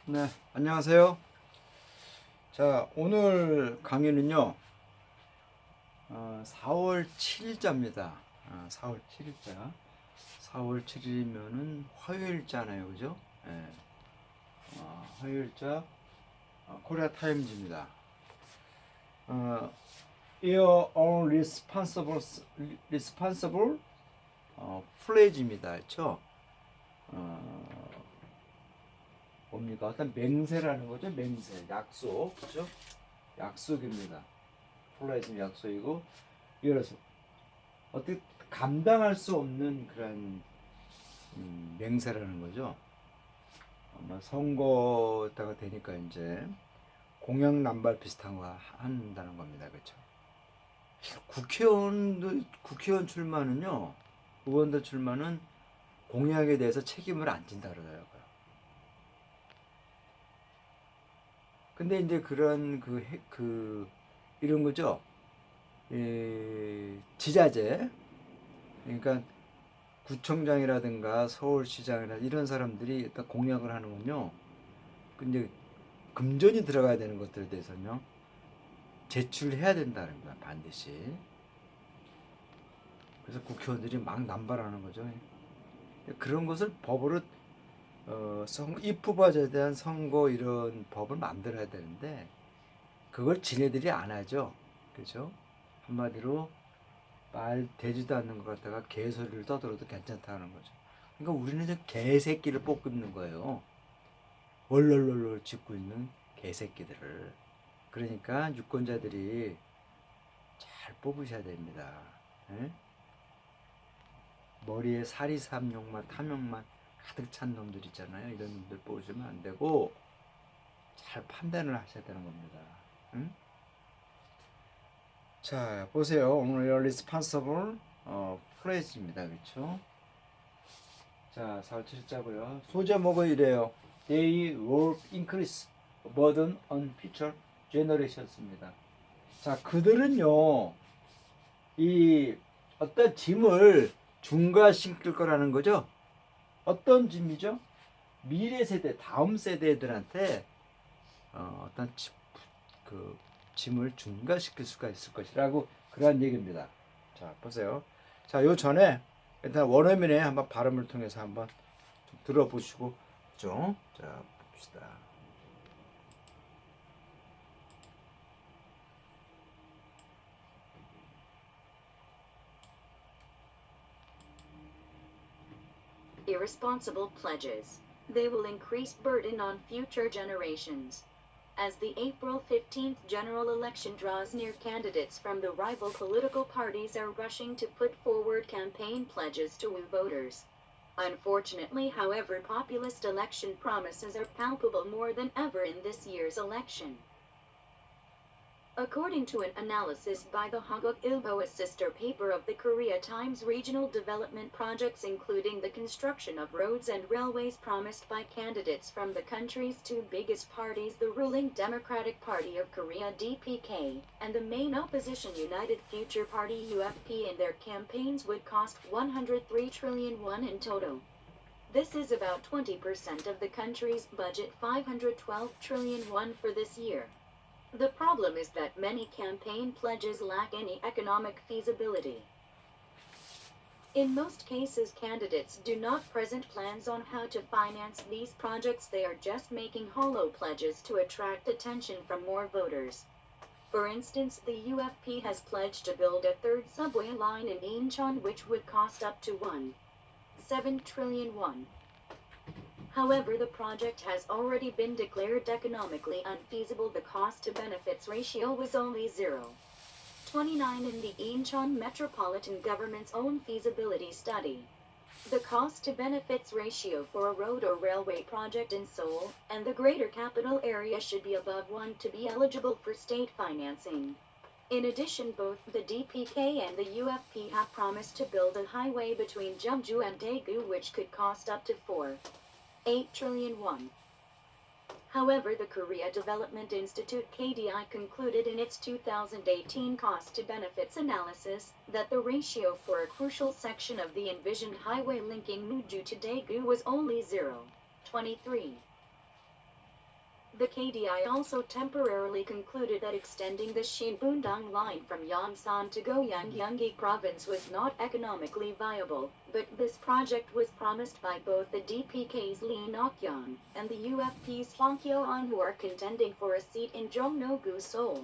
네, 안녕하세요. 자, 오늘 강의는요, 4월 7일자입니다. 4월 7일자. 4월 7일이면은 화요일자네요, 그죠? 예, 화요일자, 코리아 타임즈입니다. 어, Your own responsible pledge입니다. 그렇죠? 뭡니까? 어떤 맹세라는 거죠? 맹세, 약속, 그죠? 약속입니다. 플레이즈 약속이고, 예를 들어서 어떻게 감당할 수 없는 그런 맹세라는 거죠. 아마 선거다가 되니까 이제 공약 남발 비슷한 거 한다는 겁니다. 그렇죠? 국회의원 출마는요, 의원들 출마는 공약에 대해서 책임을 안 진다 그러더라고요. 근데 이제 그런 이런 거죠. 지자재, 그러니까 구청장이라든가 서울시장이나 이런 사람들이 일단 공약을 하는군요. 근데 금전이 들어가야 되는 것들에 대해서는요, 제출해야 된다는 거야, 반드시. 그래서 국회의원들이 막 남발하는 거죠. 그런 것을 법으로, 입후보자에 대한 선거 이런 법을 만들어야 되는데, 그걸 지네들이 안 하죠. 그죠? 한마디로 말 되지도 않는 것 같다가 개소리를 떠들어도 괜찮다는 거죠. 그러니까 우리는 이제 개새끼를 뽑고 있는 거예요. 월롤롤롤 짚고 있는 개새끼들을. 그러니까 유권자들이 잘 뽑으셔야 됩니다. 에? 머리에 사리삼욕만 탐욕만 가득 찬 놈들 있잖아요. 이런 놈들 뽑으시면 안 되고 잘 판단을 하셔야 되는 겁니다. 응? 자, 보세요. 오늘 responsible phras입니다. 그렇죠? 자, 4월 7일자고요. 소제목은 이래요. They will increase burden on future generations입니다. 자, 그들은요, 이 어떤 짐을 중과시킬 거라는 거죠. 어떤 짐이죠? 미래 세대, 다음 세대들한테 어떤 짐을 중과시킬 수가 있을 것이라고 그러한 얘기입니다. 자, 보세요. 자, 요 전에 일단 원어민의 한번 발음을 통해서 한번 좀 들어보시고, 죠? 자, 봅시다. Irresponsible pledges. They will increase burden on future generations. As the April 15th general election draws near, candidates from the rival political parties are rushing to put forward campaign pledges to woo voters. Unfortunately, however, populist election promises are palpable more than ever in this year's election. According to an analysis by the Hagok Ilbo, a sister paper of the Korea Times, regional development projects including the construction of roads and railways promised by candidates from the country's two biggest parties, the ruling Democratic Party of Korea DPK, and the main opposition United Future Party UFP, in their campaigns would cost 103 trillion won in total. This is about 20% of the country's budget, 512 trillion won for this year. The problem is that many campaign pledges lack any economic feasibility. In most cases, candidates do not present plans on how to finance these projects. They are just making hollow pledges to attract attention from more voters. For instance, the UFP has pledged to build a third subway line in Incheon, which would cost up to 1.7 trillion won. However, the project has already been declared economically unfeasible. The cost-to-benefits ratio was only 0.29 in the Incheon Metropolitan Government's own feasibility study. The cost-to-benefits ratio for a road or railway project in Seoul and the greater capital area should be above 1 to be eligible for state financing. In addition, both the DPK and the UFP have promised to build a highway between Jeonju and Daegu, which could cost up to 4.8 trillion won. However, the Korea Development Institute KDI concluded in its 2018 cost-to-benefits analysis that the ratio for a crucial section of the envisioned highway linking Muju to Daegu was only 0.23. The KDI also temporarily concluded that extending the Shinbundang line from Yongsan to Goyang Gyeonggi province was not economically viable, but this project was promised by both the DPK's Lee Nok-yeon and the UFP's Hwang Kyo-an, who are contending for a seat in Jongno-gu, Seoul.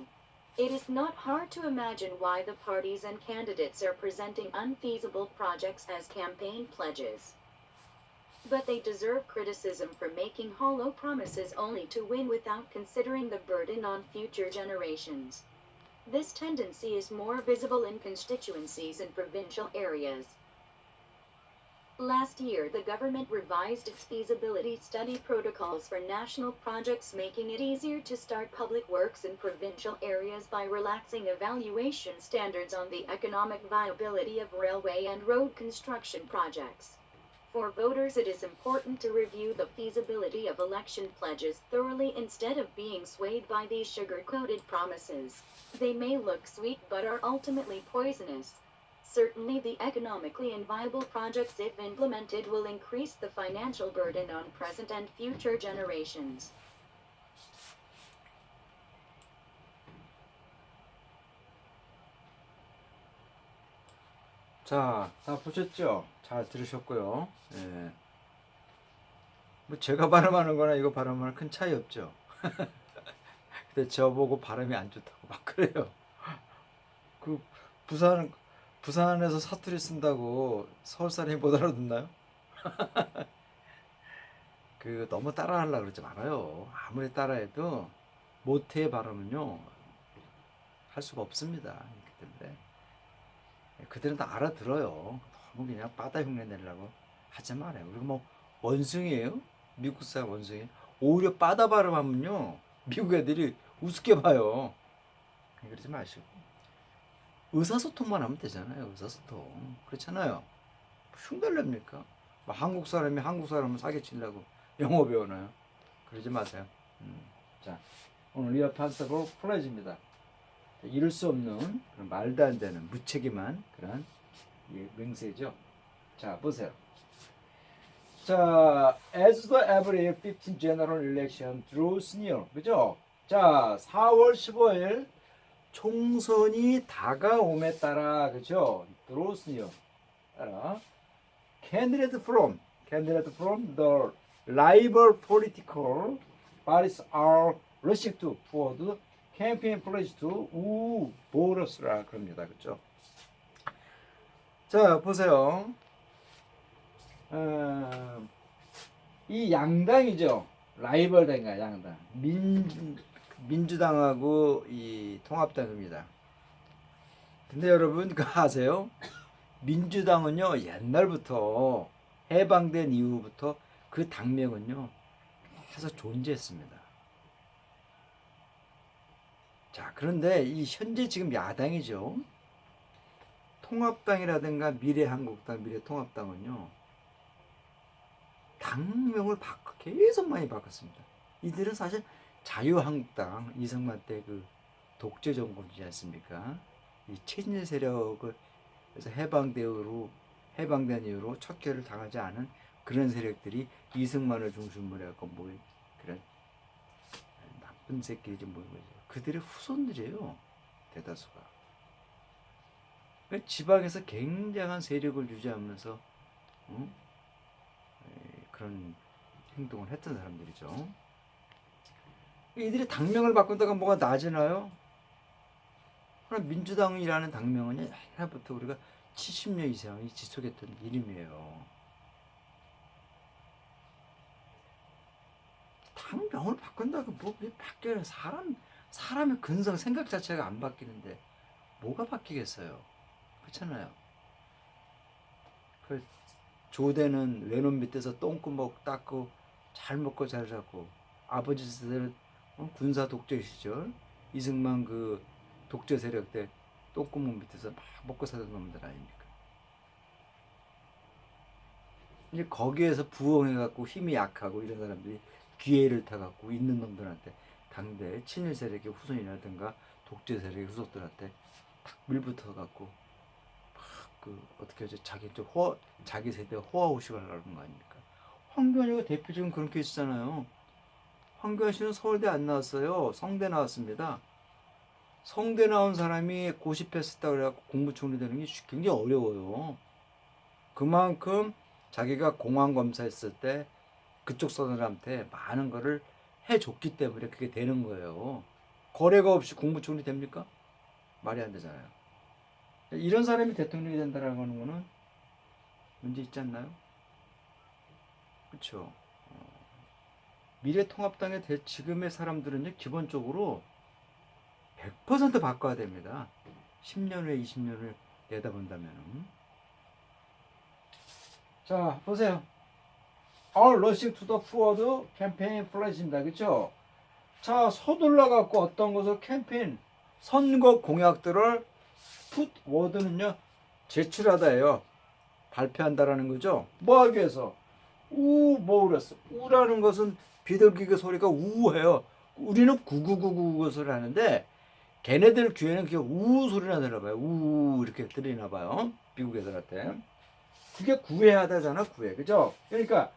It is not hard to imagine why the parties and candidates are presenting unfeasible projects as campaign pledges. But they deserve criticism for making hollow promises only to win without considering the burden on future generations. This tendency is more visible in constituencies and provincial areas. Last year, the government revised its feasibility study protocols for national projects, making it easier to start public works in provincial areas by relaxing evaluation standards on the economic viability of railway and road construction projects. For voters, it is important to review the feasibility of election pledges thoroughly instead of being swayed by these sugar-coated promises. They may look sweet but are ultimately poisonous. Certainly, the economically inviable projects, if implemented, will increase the financial burden on present and future generations. 자, 다 보셨죠? 잘 들으셨고요. 예. 뭐 제가 발음하는 거나 이거 발음하는 큰 차이 없죠. 근데 저보고 발음이 안 좋다고 막 그래요. 그 부산에서 사투리 쓴다고 서울 사람이 못 알아듣나요? 그 너무 따라하려고 그러지 말아요. 아무리 따라해도 모태의 발음은요 할 수가 없습니다. 그렇기 때문에 그들은 다 알아들어요. 너무 그냥 바다 흉내 내려고 하지 말아요. 그리고 뭐 원숭이에요? 미국 사람 원숭이. 오히려 바다 발음하면요 미국 애들이 우습게 봐요. 그러지 마시고 의사소통만 하면 되잖아요. 의사소통 그렇잖아요. 흉달랍니까? 뭐 한국 사람이 한국 사람을 사기치려고 영어 배우나요? 그러지 마세요. 자, 오늘 리어 판서블 플레이즈입니다. 이룰 수 없는 그런 말도 안 되는 무책임한 그런 맹세죠. 자, 보세요. 자, as the every 15 general election draws near, 그죠? 자, 4월 15일 총선이 다가옴에 따라, 그죠? draws near 따라 candidate from the rival political parties are rushing to forward campaign pledge to voters라 그럽니다. 그렇죠? 자, 보세요. 이 양당이죠. 라이벌 당가 양당. 민주당하고 이 통합당입니다. 근데 여러분 그거 아세요? 민주당은요 옛날부터 해방된 이후부터 그 당명은요 계속 존재했습니다. 자, 그런데 이 현재 지금 야당이죠. 통합당이라든가 미래한국당, 미래통합당은요 당명을 계속 많이 바꿨습니다. 이들은 사실 자유한국당 이승만 때 그 독재 정권이지 않습니까? 이 친일 세력을 그래서 해방된 이후로 척결을 당하지 않은 그런 세력들이 이승만을 중심으로 해서 뭐 그런 나쁜 새끼들이 모이고 있어요. 그들의 후손들이에요. 대다수가. 지방에서 굉장한 세력을 유지하면서 그런 행동을 했던 사람들이죠. 이들이 당명을 바꾼다가 뭐가 나아지나요? 그럼 민주당이라는 당명은 옛날부터 우리가 70년 이상이 지속했던 이름이에요. 당명을 바꾼다고 왜 바뀌어요? 사람의 근성 생각 자체가 안 바뀌는데 뭐가 바뀌겠어요? 그렇잖아요. 그 조대는 외놈 밑에서 똥구멍 닦고 잘 먹고 잘 자고, 아버지 시절은 군사 독재 시절 이승만 그 독재 세력 때 똥구멍 밑에서 막 먹고 살던 놈들 아닙니까? 이제 거기에서 부흥해갖고 힘이 약하고 이런 사람들이 기회를 타갖고 있는 놈들한테 당대 친일 세력의 후손이라든가 독재 세력의 후손들한테 탁 밀붙어갖고 그 어떻게 하죠? 자기 세대 호화호식을 하는 거 아닙니까? 황교안이가 대표적인 그런 케이스잖아요. 황교안 씨는 서울대 안 나왔어요. 성대 나왔습니다. 성대 나온 사람이 고시 패스했다 그래갖고 국무총리 되는 게 굉장히 어려워요. 그만큼 자기가 공안 검사했을 때 그쪽 사람한테 많은 거를 해줬기 때문에 그게 되는 거예요. 거래가 없이 국무총리 됩니까? 말이 안 되잖아요. 이런 사람이 대통령이 된다는 거는 문제 있지 않나요? 그렇죠. 미래통합당의 지금의 사람들은요, 기본적으로 100% 바꿔야 됩니다. 10년 후에 20년 후에 내다본다면. 자, 보세요. All rushing to the forward 캠페인 플래시입니다. 그렇죠? 자, 서둘러 갖고 어떤 것을 캠페인 선거 공약들을 put word는요, 제출하다예요. 발표한다라는 거죠. 뭐 하기 위해서? 뭐 그랬어? 우라는 것은 비둘기가 소리가 우해요. 우리는 구구구구 소리를 하는데 걔네들 귀에는 그게 우 소리나 들어봐요. 우 이렇게 들리나 봐요. 미국 애들한테. 그게 구애하다잖아, 구애. 그죠? 그러니까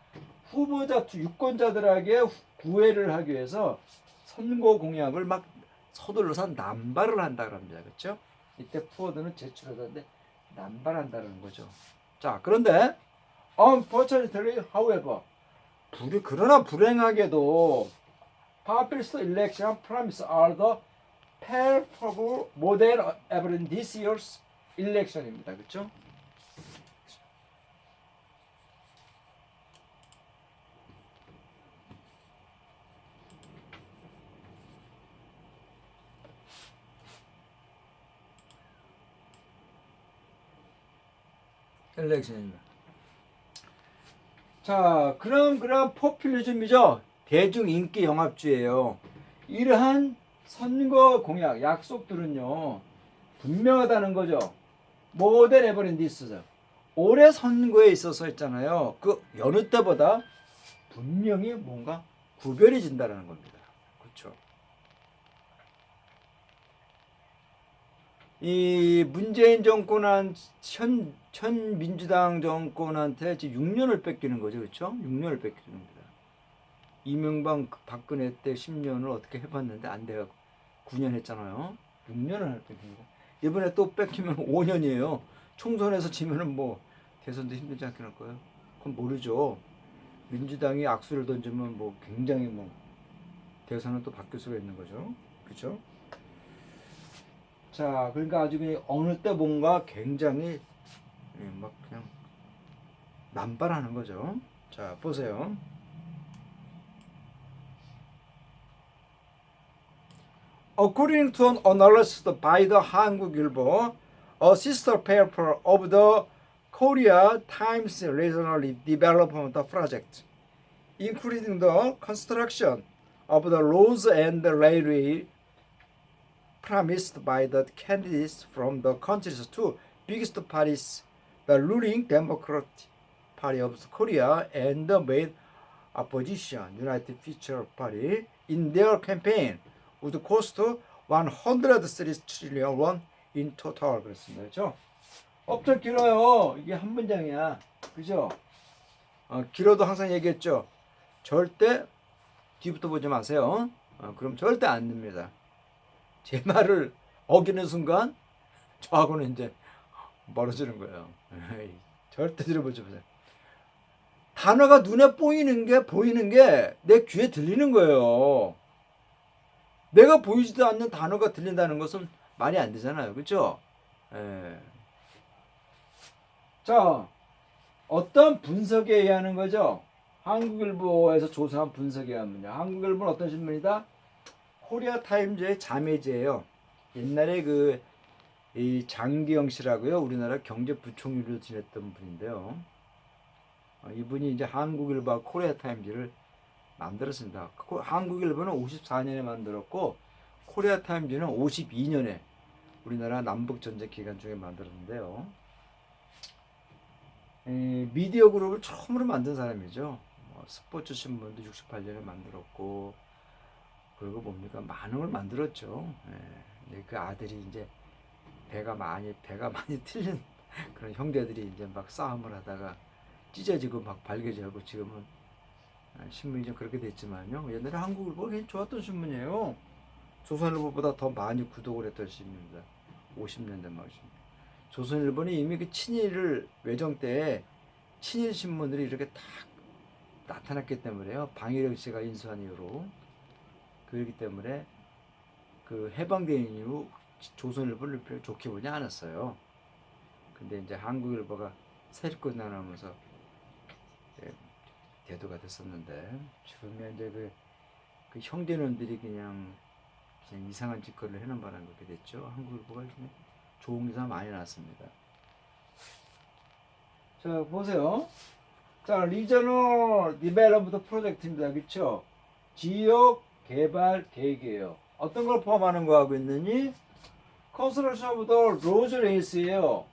후보자 유권자들에게 구애를 하기 위해서 선거 공약을 막 서둘러서 남발을 한다 그럽니다. 그렇죠? 이때 푸어드는 제출하다는데 남발한다는 거죠. 자, 그런데 unfortunately, however, 그러나 불행하게도 populist election promise are the palpable model ever in this year's election입니다. 그렇죠? 엘렉션입니다. 자, 그럼 포퓰리즘이죠. 대중 인기 영합주의예요. 이러한 선거 공약, 약속들은요, 분명하다는 거죠. 모델 에버랜디스죠. 올해 선거에 있어서 있잖아요. 그 여느 때보다 분명히 뭔가 구별이 진다라는 겁니다. 그렇죠. 이 문재인 정권한 현 민주당 정권한테 지금 6년을 뺏기는 거죠. 그렇죠? 6년을 뺏기는 겁니다. 이명박 박근혜 때 10년을 어떻게 해봤는데 안 돼갖고 9년 했잖아요. 6년을 뺏기는 거. 이번에 또 뺏기면 5년이에요. 총선에서 지면은 뭐 대선도 힘들지 않게 할 거예요. 그건 모르죠. 민주당이 악수를 던지면 뭐 굉장히 뭐 대선은 또 바뀔 수가 있는 거죠. 그렇죠? 자, 그러니까 아주 그냥 어느 때 뭔가 굉장히 막 그냥 남발하는 거죠. 자, 보세요. According to an analysis by the 한국일보, a sister paper of the Korea Times Regional Development Project, including the construction of the roads and the railway promised by the candidates from the country's two biggest parties, the ruling Democratic Party of Korea and the main opposition United Future Party, in their campaign would cost 103 trillion won in total. 그랬습니다. 그렇죠? 엄청 길어요. 이게 한 문장이야. 그죠? 길어도 항상 얘기했죠. 절대 뒤부터 보지 마세요. 그럼 절대 안 됩니다. 제 말을 어기는 순간 저하고는 이제 멀어지는 거예요. 절대 들어보지 마세요. 단어가 눈에 보이는 게 내 귀에 들리는 거예요. 내가 보이지도 않는 단어가 들린다는 것은 말이 안 되잖아요. 그렇죠? 자, 어떤 분석에 의하는 거죠? 한국일보에서 조사한 분석에 의하면요. 한국일보는 어떤 신문이다? 코리아 타임즈의 자매제예요. 옛날에 이 장기영 씨라고요. 우리나라 경제부총리로 지냈던 분인데요. 이분이 이제 한국일보와 코리아 타임즈를 만들었습니다. 한국일보는 54년에 만들었고 코리아 타임즈는 52년에 우리나라 남북전쟁 기간 중에 만들었는데요. 미디어 그룹을 처음으로 만든 사람이죠. 스포츠 신문도 68년에 만들었고, 그리고 뭡니까, 많은 걸 만들었죠. 그 아들이 이제 배가 많이 틀린 그런 형제들이 이제 막 싸움을 하다가 찢어지고 막 발개지고 지금은 신문이 좀 그렇게 됐지만요. 옛날에 한국일보가 굉장히 좋았던 신문이에요. 조선일보보다 더 많이 구독을 했던 신문입니다. 50년대 말입니다. 조선일보는 이미 그 친일 외정 때 친일 신문들이 이렇게 딱 나타났기 때문에요. 방일영 씨가 인수한 이후로. 그렇기 때문에 그 해방된 이후 조선일보를 별로 좋게 보지 않았어요. 근데 이제 한국일보가 세력권 나누면서 대두가 됐었는데 지금 이제 그 형제놈들이 그냥 이상한 짓거리를 해놓은 바람에 그렇게 됐죠. 한국일보가 요즘에 좋은 기사 많이 났습니다. 자 보세요. 자 리저널 디벨롭먼트 프로젝트입니다. 그렇죠? 지역 개발 계획이에요. 어떤 걸 포함하는 거 하고 있느니 컨스트럭션 오브 더 로즈 레이스예요.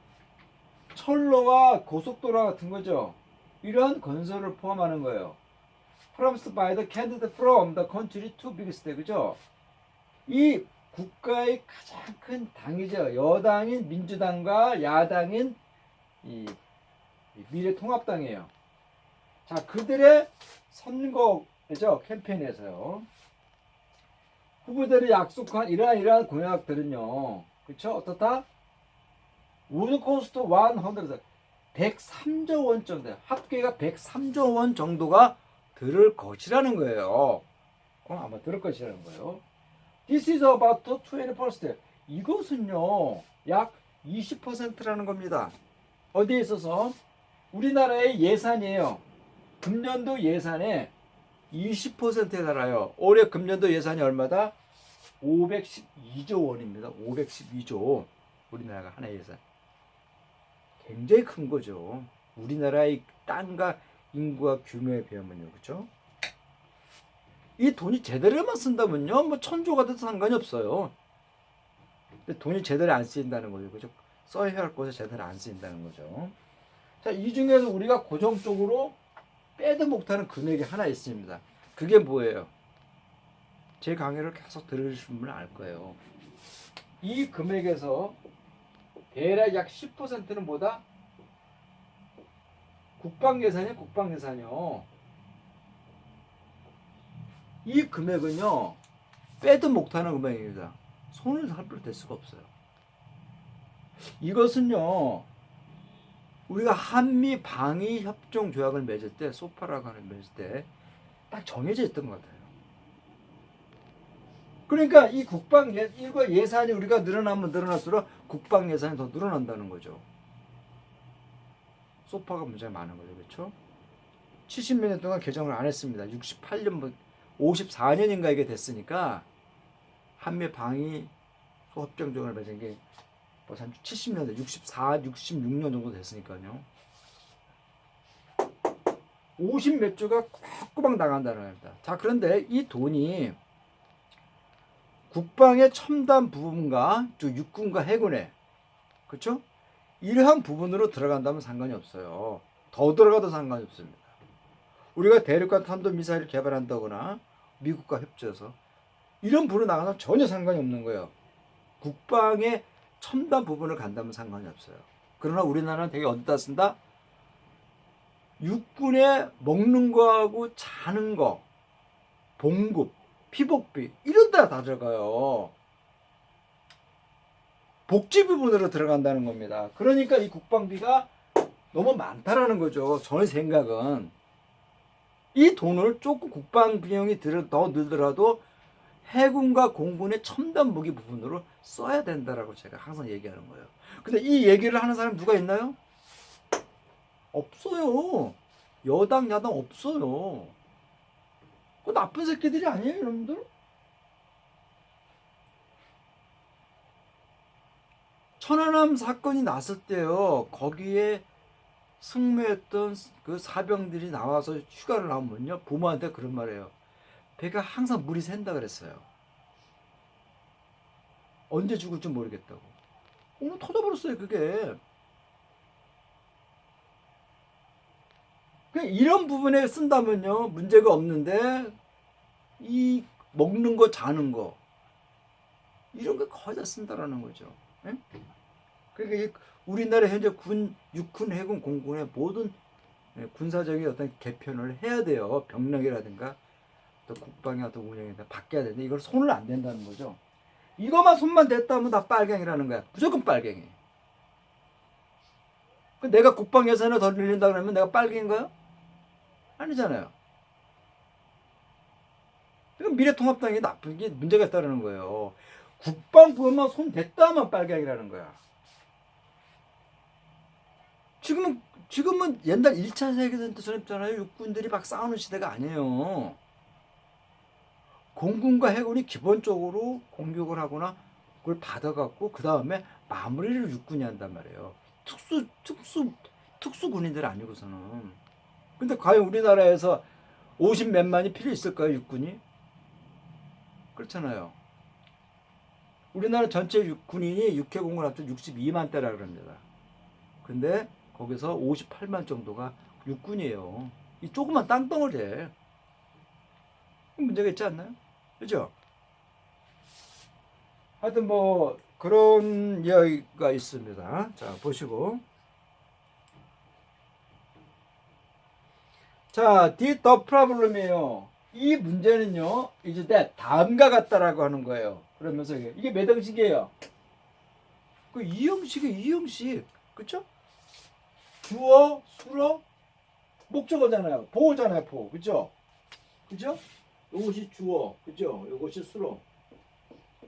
철로와 고속도로 같은 거죠. 이러한 건설을 포함하는 거예요. Promised by the candidate from the country to biggest, 그죠? 이 국가의 가장 큰 당이죠. 여당인 민주당과 야당인 이 미래통합당이에요. 자, 그들의 선거죠. 캠페인에서요. 후보들이 약속한 이러한 공약들은요. 그렇죠? 어떻다? 우드 코스트 103조 원 정도, 합계가 103조 원 정도가 들을 것이라는 거예요. 아마 들을 것이라는 거예요. This is about 20%. 이것은요, 약 20%라는 겁니다. 어디에 있어서? 우리나라의 예산이에요. 금년도 예산의 20%에 달아요. 올해 금년도 예산이 얼마다? 512조 원입니다. 512조. 우리나라가 하나의 예산. 굉장히 큰 거죠. 우리나라의 땅과 인구와 규모에 비하면요. 그렇죠? 이 돈이 제대로만 쓴다면요. 뭐 천조가 돼도 상관이 없어요. 근데 돈이 제대로 안 쓰인다는 거죠. 그죠? 써야 할 곳에 제대로 안 쓰인다는 거죠. 자, 이 중에서 우리가 고정적으로 빼도 못하는 금액이 하나 있습니다. 그게 뭐예요? 제 강의를 계속 들으시는 분은 알 거예요. 이 금액에서 대략 약 10%는 뭐다? 국방예산이요. 이 금액은요, 빼도 못하는 금액입니다. 손을 할부로 댈 수가 없어요. 이것은요, 우리가 한미 방위 협정 조약을 맺을 때, 소파라고 하는 맺을 때, 딱 정해져 있던 것 같아요. 그러니까 이 이거 예산이 우리가 늘어나면 늘어날수록 국방 예산이 더 늘어난다는 거죠. 소파가 문제가 많은 거죠. 그렇죠? 70몇 년 동안 개정을 안 했습니다. 68년, 54년인가 이게 됐으니까 한미 방위 협정을 맺은 게 벌써 한 70년대, 66년 정도 됐으니까요. 50 몇 조가 꼬박꼬박 나간다는 겁니다. 자, 그런데 이 돈이 국방의 첨단 부분과 육군과 해군에, 그렇죠? 이러한 부분으로 들어간다면 상관이 없어요. 더 들어가도 상관이 없습니다. 우리가 대륙간 탄도미사일을 개발한다거나 미국과 협조해서 이런 부분으로 나가면 전혀 상관이 없는 거예요. 국방의 첨단 부분을 간다면 상관이 없어요. 그러나 우리나라는 되게 어디다 쓴다? 육군에 먹는 거하고 자는 거, 봉급, 피복비 이런 데 다 들어가요. 복지 부분으로 들어간다는 겁니다. 그러니까 이 국방비가 너무 많다라는 거죠. 저의 생각은. 이 돈을 조금 국방 비용이 더 늘더라도 해군과 공군의 첨단 무기 부분으로 써야 된다라고 제가 항상 얘기하는 거예요. 근데 이 얘기를 하는 사람이 누가 있나요? 없어요. 여당, 야당 없어요. 그 나쁜 새끼들이 아니에요, 여러분들? 천안함 사건이 났을 때요, 거기에 승무했던 그 사병들이 나와서 휴가를 나오면요, 부모한테 그런 말이에요. 배가 항상 물이 샌다 그랬어요. 언제 죽을지 모르겠다고. 오늘 터져버렸어요, 그게. 이런 부분에 쓴다면요, 문제가 없는데, 이 먹는 거, 자는 거, 이런 거 거의 다 쓴다라는 거죠. 예? 그러니까 우리나라 현재 육군, 해군, 공군의 모든 군사적인 어떤 개편을 해야 돼요. 병력이라든가 또 국방의 어떤 운영이다 바뀌어야 되는데 이걸 손을 안 댄다는 거죠. 이거만 손만 댔다면 다 빨갱이라는 거야. 무조건 빨갱이. 내가 국방 예산을 더 늘린다 그러면 내가 빨갱인가요? 아니잖아요. 그러니까 미래통합당이 나쁜 게 문제가 있다는 거예요. 국방부만 손 댔다면 빨갱이라는 거야. 지금은 옛날 1차 세계대전처럼 있잖아요. 육군들이 막 싸우는 시대가 아니에요. 공군과 해군이 기본적으로 공격을 하거나 그걸 받아갖고 그 다음에 마무리를 육군이 한단 말이에요. 특수 군인들 아니고서는. 근데 과연 우리나라에서 50 몇만이 필요 있을까요, 육군이? 그렇잖아요. 우리나라 전체 군인이 육해공군 합쳐 62만 대라 그럽니다. 근데 거기서 58만 정도가 육군이에요. 이 조그만 땅덩어리에 문제가 있지 않나요? 그죠? 하여튼 뭐 그런 이야기가 있습니다. 자, 보시고. 자, did the problem이에요. 이 문제는요, 이제 다음과 같다라고 하는 거예요. 그러면서 이게 몇 형식이에요? 그 이 형식. 그쵸? 주어, 수로, 목적어잖아요. 보호잖아요, 보호. 그죠? 그죠? 이것이 주어. 그죠? 이것이 수로.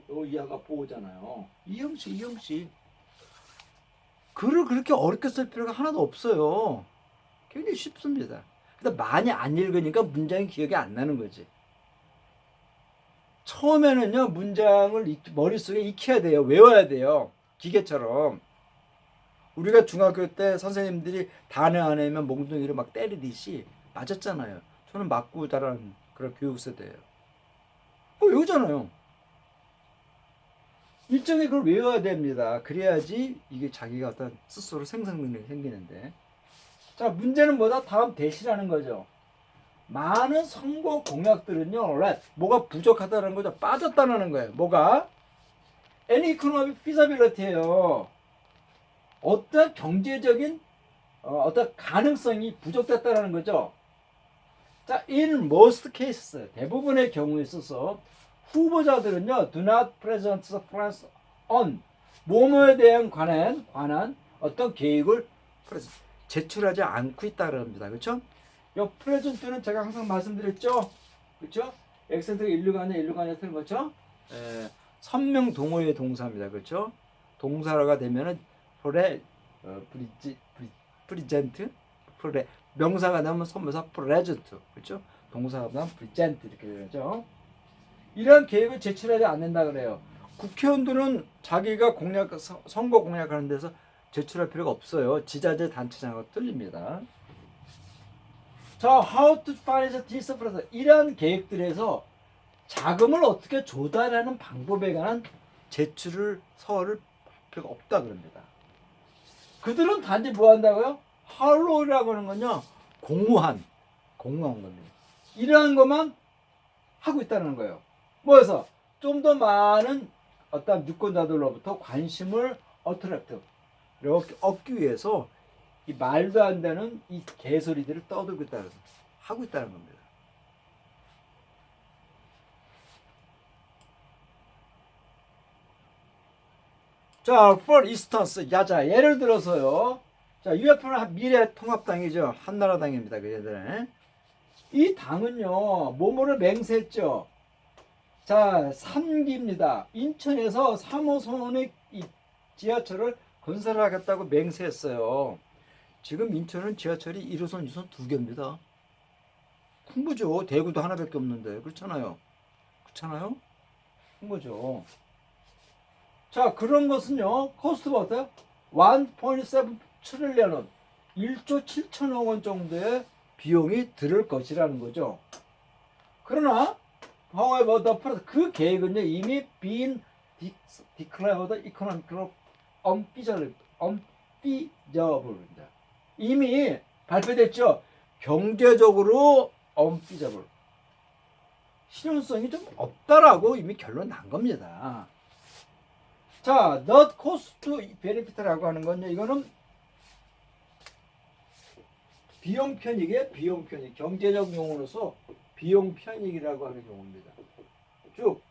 요 이하가 보호잖아요. 이 형식. 글을 그렇게 어렵게 쓸 필요가 하나도 없어요. 굉장히 쉽습니다. 근데 많이 안 읽으니까 문장이 기억이 안 나는 거지. 처음에는요, 문장을 머릿속에 익혀야 돼요. 외워야 돼요. 기계처럼. 우리가 중학교 때 선생님들이 단어 안 외우면 몽둥이를 막 때리듯이 맞았잖아요. 저는 맞고 자란 그런 교육 세대예요. 외우잖아요. 일정에 그걸 외워야 됩니다. 그래야지 이게 자기가 어떤 스스로 생산 능력이 생기는데. 자, 문제는 뭐다? 다음 대시라는 거죠. 많은 선거 공약들은요, 뭐가 부족하다는 거죠. 빠졌다는 거예요. 뭐가? Any economic feasibility예요. 어떤 경제적인 어떤 가능성이 부족됐다는 거죠. 자, in most cases, 대부분의 경우에 있어서 후보자들은요, do not present France on 뭐뭐에 대한 관한 어떤 계획을 제출하지 않고 있다 그럽니다. 그렇죠? 요 present는 제가 항상 말씀드렸죠. 그렇죠? 액센트가 일루가 아니라 틀린 거죠? 선명 동호의 동사입니다. 그렇죠? 동사가 되면은 프리젠트 명사가 나오면 선명사 프레젠트. 그렇죠? 동사가 나오면 프리젠트 이렇게 되죠. 이런 계획을 제출하지 않는다 그래요. 국회의원들은 자기가 선거 공약하는 데서 제출할 필요가 없어요. 지자체 단체장하고 틀립니다. 자, how to finance this process. 이러한 계획들에서 자금을 어떻게 조달하는 방법에 관한 제출을 서를 할 필요가 없다 그럽니다. 그들은 단지 뭐 한다고요? 할로우라고 하는 건요, 공무한 겁니다. 이러한 것만 하고 있다는 거예요. 뭐해서 좀 더 많은 어떤 유권자들로부터 관심을 이렇게 얻기 위해서 이 말도 안 되는 이 개소리들을 떠들고 하고 있다는 겁니다. 자, for instance, 예를 들어서요. 자, UF는 미래통합당이죠. 한나라당입니다. 그 얘들은. 이 당은요, 뭐뭐를 맹세했죠. 자, 3기입니다. 인천에서 3호선의 이 지하철을 건설하겠다고 맹세했어요. 지금 인천은 지하철이 1호선, 2호선 2개입니다. 큰 거죠. 대구도 하나밖에 없는데. 그렇잖아요. 큰 거죠. 자, 그런 것은요, 코스트가 어때요? 1.7 트릴리언, 1조 7천억 원 정도의 비용이 들을 것이라는 거죠. 그러나, however, 그 계획은요, 이미 been declared economically unfeasible. 이미 발표됐죠. 경제적으로 unfeasible. 실효성이 좀 없다라고 이미 결론 난 겁니다. 자, not cost to benefit라고 하는 건요, 이거는 비용 편익에 비용 편익, 경제적 용어로서 비용 편익이라고 하는 용어입니다. 쭉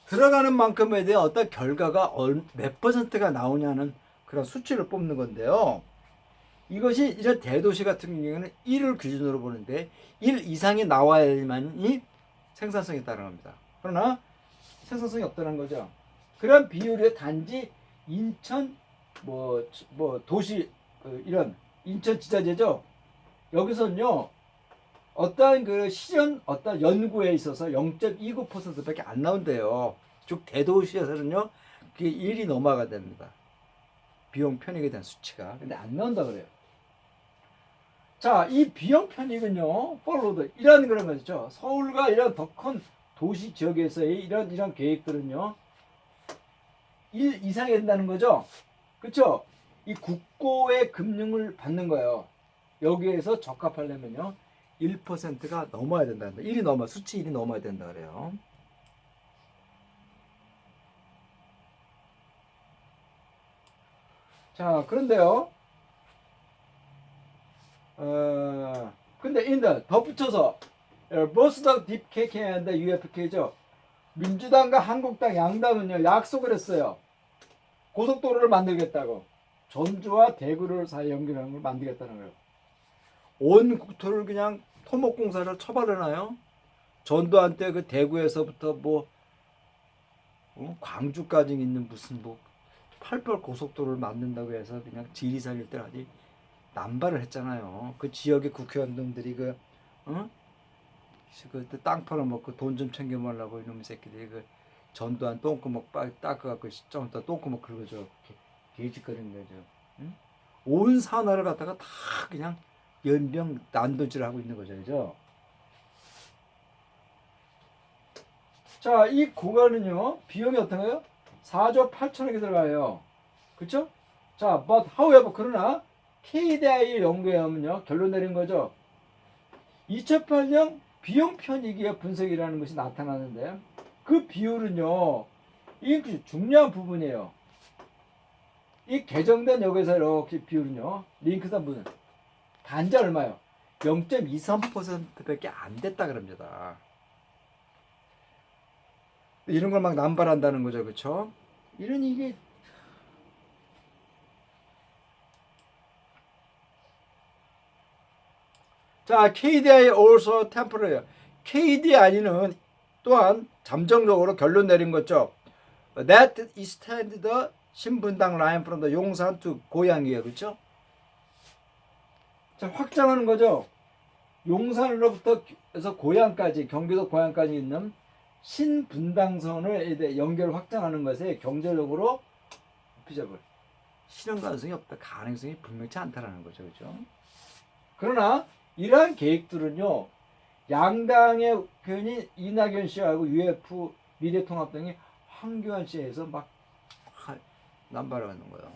들어가는 만큼에 대한 어떤 결과가 몇 퍼센트가 나오냐는 그런 수치를 뽑는 건데요. 이것이 이런 대도시 같은 경우에는 1을 기준으로 보는데 1 이상이 나와야만이 생산성이 따라갑니다. 그러나 생산성이 없다는 거죠. 그런 비율이 단지 인천 도시 이런 인천지자체죠. 여기서는요 어떠한 그 실현 어떤 연구에 있어서 0.29%밖에 안 나온대요. 즉 대도시에서는요 그게 1이 넘어가 됩니다. 비용 편익에 대한 수치가. 근데 안 나온다 그래요. 자, 이 비용 편익은요, 폴로드 이런 그런 거죠. 서울과 이런 더 큰 도시 지역에서의 이런 계획들은요, 1 이상이 된다는 거죠. 그렇죠? 이 국고의 금융을 받는 거예요. 여기에서 적합하려면요, 1%가 넘어야 된다는 거예요. 1이 넘어 수치 1이 넘어야 된다 그래요. 자, 그런데요. 근데 더 붙여서 보스당 딥KK and UFK죠. 민주당과 한국당 양당은요 약속을 했어요. 고속도로를 만들겠다고. 전주와 대구를 사이 연결하는 걸 만들겠다는 거예요. 온 국토를 그냥 토목공사를 처벌해놔요. 전두환 때 그 대구에서부터 광주까지 있는 무슨 8별 고속도로를 만든다고 해서 그냥 지리산 일대라니 남발을 했잖아요. 그 지역의 국회의원들이 땅 팔아먹고 돈 좀 챙겨 먹으려고 이놈의 새끼들이 전두환 똥구멍 닦아갖고 좀 더 똥구멍 긁어줘 개짓거리는 거죠. 응? 온 산하를 갖다가 다 그냥 연병 난도질을 하고 있는 거죠, 그죠? 자, 이 공간은요 비용이 어떤가요? 4조 8천억이 들어가요. 그쵸? 자, but however 그러나 KDI 연구에 하면요 결론 내린 거죠. 2008년 비용 편익의 분석이라는 것이 나타나는데 그 비율은요 이게 중요한 부분이에요. 이 개정된 여기서 이렇게 비율은요 링크된 부분 단지 얼마요? 0.23%밖에 안 됐다 그럽니다. 이런 걸 막 남발한다는 거죠, 그렇죠? 이런 이게 자, KDI also temporary. KDI는 또한 잠정적으로 결론 내린 거죠. That extend the 신분당 line from the 용산 to 고양이에요, 그렇죠? 자, 확장하는 거죠. 용산으로부터 해서 고양까지 경기도 고양까지 있는 신분당선을 연결 확장하는 것에 경제적으로 피저블 실현 가능성이 없다. 가능성이 분명치 않다라는 거죠, 그렇죠? 그러나 이러한 계획들은요 양당의 편이 이낙연 씨하고 UF 미래통합당이 황교안 씨에서 막 남발하는 거예요.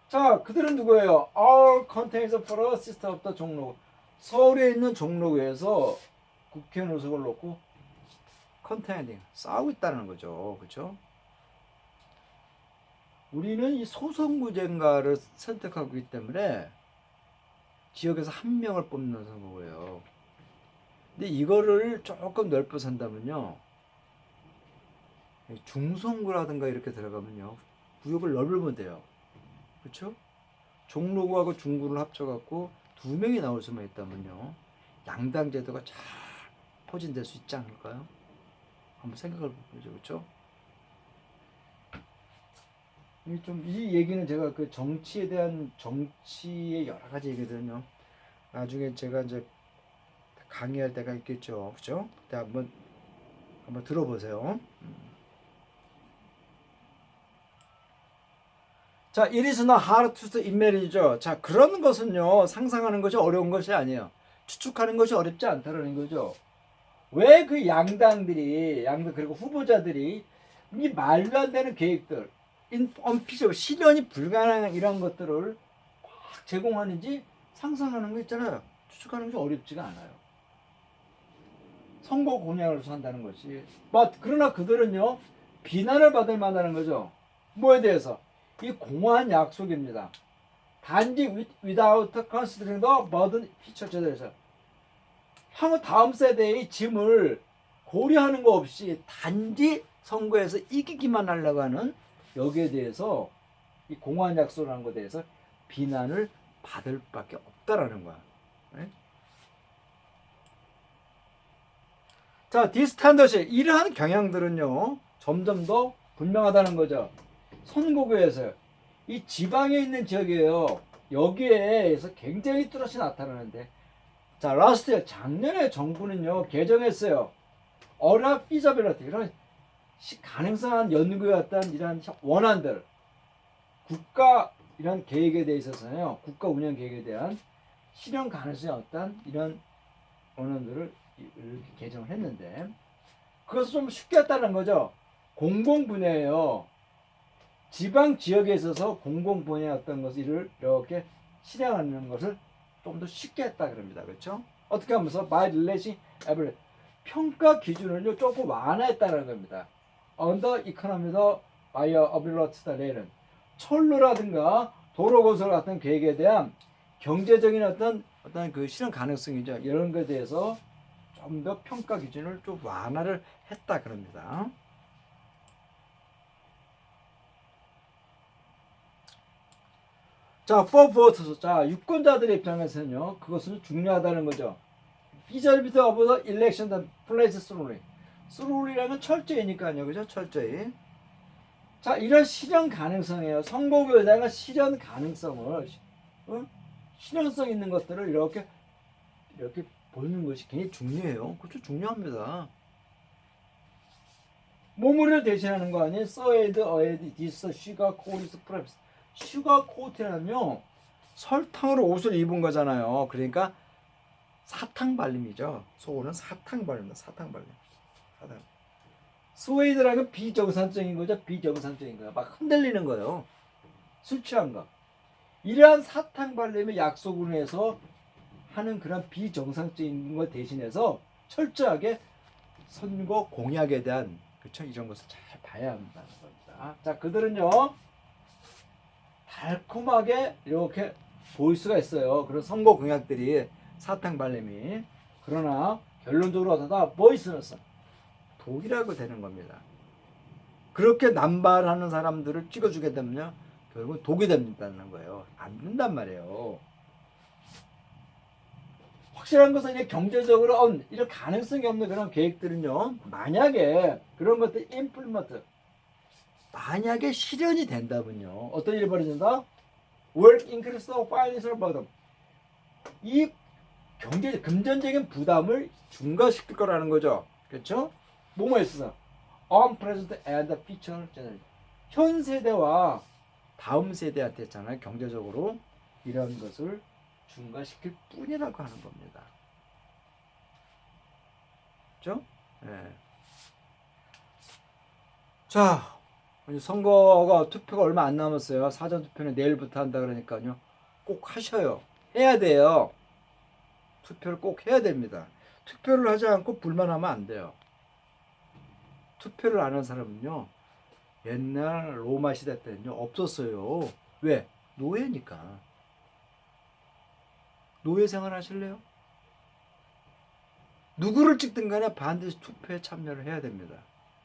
자, 그들은 누구예요? All contains for a system of the 종로. 서울에 있는 종로구에서 국회의원 의석을 놓고 컨테이닝 싸우고 있다는 거죠, 그렇죠? 우리는 이 소선구제인가를 선택하고 있기 때문에 지역에서 한 명을 뽑는 선거예요. 근데 이거를 조금 넓혀서 한다면요 중성구라든가 이렇게 들어가면요 구역을 넓으면 돼요. 그렇죠? 종로구하고 중구를 합쳐갖고 2명이 나올 수만 있다면요 양당 제도가 잘 포진될 수 있지 않을까요? 한번 생각을 해보죠. 그렇죠? 이 얘기는 제가 그 정치에 대한 정치의 여러 가지 얘기들은요 나중에 제가 이제 강의할 때가 있겠죠, 그렇죠? 그때 한번 들어보세요. 자, it is not hard to imagine. 자, 그런 것은요 상상하는 것이 어려운 것이 아니에요. 추측하는 것이 어렵지 않다라는 거죠. 왜 그 양당들이 그리고 후보자들이 이 말도 안 되는 계획들, unfeasible 실현이 불가능한 이런 것들을 막 제공하는지 상상하는 거 있잖아요. 추측하는 것이 어렵지가 않아요. 선거 공약으로서 한다는 것이. 그러나 그들은요 비난을 받을 만하는 거죠. 뭐에 대해서? 이 공허한 약속입니다. 단지 without considering the burden feature에서 향후 다음 세대의 짐을 고려하는 거 없이 단지 선거에서 이기기만 하려고 하는 여기에 대해서 이 공안 약속이라는 것에 대해서 비난을 받을 밖에 없다라는 거야. 네? 자, 디스탄더시 이러한 경향들은요 점점 더 분명하다는 거죠. 선거구에서 이 지방에 있는 지역이에요. 여기에서 굉장히 뚜렷이 나타나는데, 자, 라스트 작년에 정부는요 개정했어요. 어라 피자빌리티 이런 가능성한 연구에 어떤 이런 원안들, 국가 이런 계획에 대해 있어서요, 국가 운영 계획에 대한 실현 가능성의 어떤 이런 원안들을 이렇게 개정을 했는데, 그것을 좀 쉽게 했다는 거죠. 공공 분야예요. 지방 지역에 있어서 공공 분야의 어떤 것을 이렇게 실행하는 것을 좀 더 쉽게 했다 그럽니다. 그렇죠? 어떻게 하면서 by relating average 평가 기준을요 조금 완화했다는 겁니다. Under economy viability 라는 철로라든가 도로 건설 같은 계획에 대한 경제적인 어떤 그 실현 가능성이죠. 이런 것에 대해서 좀 더 평가 기준을 좀 완화를 했다 그럽니다. 자, for voters, 자, 유권자들의 입장에서는요, 그것은 중요하다는 거죠. feasibility of the election that plays thoroughly. thoroughly라는 철저히니까요, 그죠? 철저히. 자, 이런 실현 가능성이에요. 선거구에다가 실현 가능성을, 실현성 있는 것들을 이렇게 보이는 것이 굉장히 중요해요. 그것도 중요합니다. 뭐뭐를 대신하는 거 아니에요? 써에드, 어에드, 디스, 슈가, 코리스, 프레스. 슈가 코트는요 설탕으로 옷을 입은 거잖아요. 그러니까 사탕 발림이죠. 소고는 사탕 발림입니다. 사탕 발림. 사탕. 스웨이드라는 비정상적인 거죠. 비정상적인 거야. 막 흔들리는 거예요. 술 취한 거. 이러한 사탕 발림의 약속을 해서 하는 그런 비정상적인 것 대신해서 철저하게 선거 공약에 대한, 그렇죠? 이런 것을 잘 봐야 한다는 겁니다. 자, 그들은요 달콤하게 이렇게 보일 수가 있어요. 그런 선거 공약들이 사탕 발림이. 그러나 결론적으로 다 보이스너스 독이라고 되는 겁니다. 그렇게 남발하는 사람들을 찍어주게 되면요 결국 독이 된다는 거예요. 안 된단 말이에요. 확실한 것은 이제 경제적으로 이런 가능성이 없는 그런 계획들은요 만약에 그런 것들 임플리먼트 만약에 실현이 된다면요 어떤 일이 벌어진다? Work increase the financial burden. 이 경제 금전적인 부담을 중과시킬 거라는 거죠. 그렇죠? 뭐뭐 있어? On present and future generation. 현 세대와 다음 세대한테 있잖아요. 경제적으로 이런 것을 중과시킬 뿐이라고 하는 겁니다. 그렇죠? 네. 자, 선거가 투표가 얼마 안 남았어요. 사전 투표는 내일부터 한다 그러니까요. 꼭 하셔요. 해야 돼요. 투표를 꼭 해야 됩니다. 투표를 하지 않고 불만하면 안 돼요. 투표를 안 한 사람은요. 옛날 로마 시대 때는요. 없었어요. 왜? 노예니까. 노예 생활 하실래요? 누구를 찍든 간에 반드시 투표에 참여를 해야 됩니다.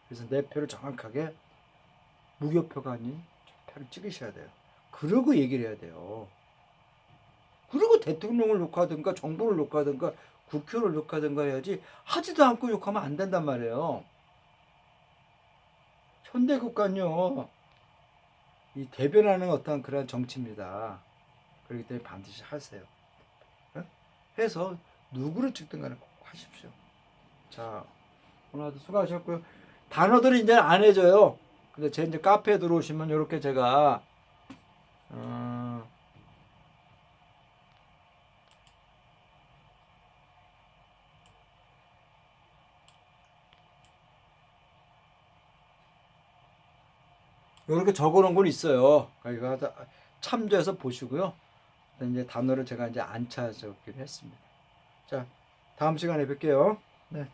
그래서 내 표를 정확하게 무효표가 아닌 표를 찍으셔야 돼요. 그러고 얘기를 해야 돼요. 그리고 대통령을 욕하든가 정부를 욕하든가 국회를 욕하든가 해야지 하지도 않고 욕하면 안 된단 말이에요. 현대국가는요 이 대변하는 어떤 그런 정치입니다. 그렇기 때문에 반드시 하세요. 해서 누구를 찍든 간에 꼭 하십시오. 자, 오늘도 수고하셨고요. 단어들이 이제 안 해줘요. 근데 제 이제 카페에 들어오시면 이렇게 제가 이렇게 적어놓은 건 있어요. 이거 참조해서 보시고요. 이제 단어를 제가 이제 안 찾아오기로 했습니다. 자, 다음 시간에 뵐게요. 네.